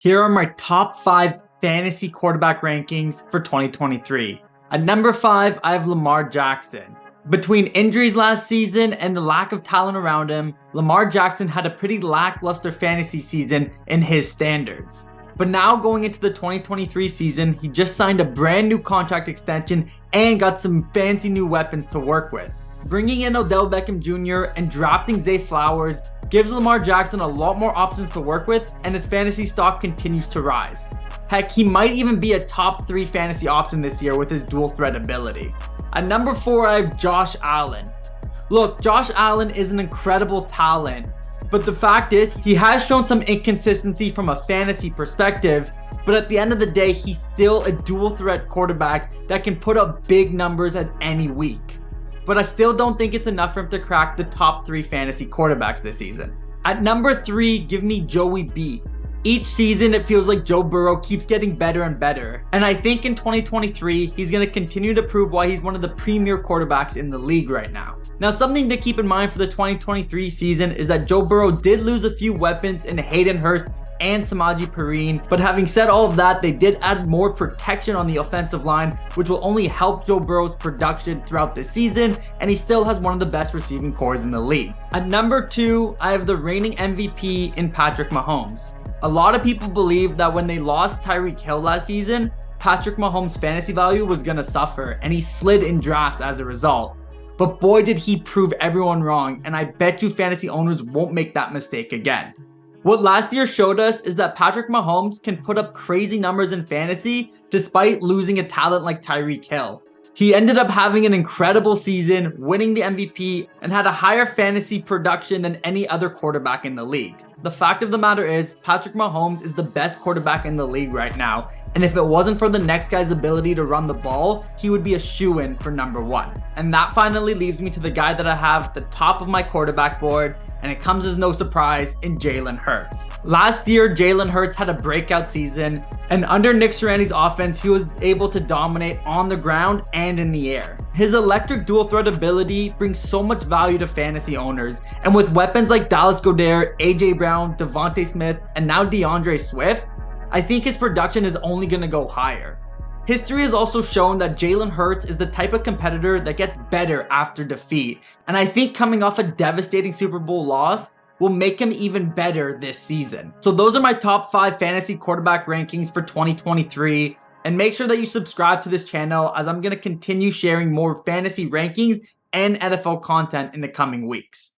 Here are my top 5 fantasy quarterback rankings for 2023. At number 5, I have Lamar Jackson. Between injuries last season and the lack of talent around him, Lamar Jackson had a pretty lackluster fantasy season in his standards. But now going into the 2023 season, he just signed a brand new contract extension and got some fancy new weapons to work with. Bringing in Odell Beckham Jr. and drafting Zay Flowers gives Lamar Jackson a lot more options to work with, and his fantasy stock continues to rise. Heck, he might even be a top 3 fantasy option this year with his dual threat ability. At number 4, I have Josh Allen. Look, Josh Allen is an incredible talent, but the fact is, he has shown some inconsistency from a fantasy perspective, but at the end of the day, he's still a dual threat quarterback that can put up big numbers at any week. But I still don't think it's enough for him to crack the top 3 fantasy quarterbacks this season. At number 3, give me Joey B. Each season, it feels like Joe Burrow keeps getting better and better. And I think in 2023, he's going to continue to prove why he's one of the premier quarterbacks in the league right now. Now, something to keep in mind for the 2023 season is that Joe Burrow did lose a few weapons in Hayden Hurst and Samaje Perine, but having said all of that, they did add more protection on the offensive line, which will only help Joe Burrow's production throughout the season, and he still has one of the best receiving cores in the league. At number 2, I have the reigning MVP in Patrick Mahomes. A lot of people believe that when they lost Tyreek Hill last season, Patrick Mahomes' fantasy value was going to suffer, and he slid in drafts as a result. But boy did he prove everyone wrong, and I bet you fantasy owners won't make that mistake again. What last year showed us is that Patrick Mahomes can put up crazy numbers in fantasy despite losing a talent like Tyreek Hill. He ended up having an incredible season, winning the MVP, and had a higher fantasy production than any other quarterback in the league. The fact of the matter is, Patrick Mahomes is the best quarterback in the league right now, and if it wasn't for the next guy's ability to run the ball, he would be a shoo-in for number 1. And that finally leaves me to the guy that I have at the top of my quarterback board, and it comes as no surprise in Jalen Hurts. Last year, Jalen Hurts had a breakout season, and under Nick Sirianni's offense, he was able to dominate on the ground and in the air. His electric dual threat ability brings so much value to fantasy owners, and with weapons like Dallas Goedert, AJ Brown, Devontae Smith, and now DeAndre Swift, I think his production is only going to go higher. History has also shown that Jalen Hurts is the type of competitor that gets better after defeat, and I think coming off a devastating Super Bowl loss will make him even better this season. So those are my top 5 fantasy quarterback rankings for 2023, and make sure that you subscribe to this channel as I'm going to continue sharing more fantasy rankings and NFL content in the coming weeks.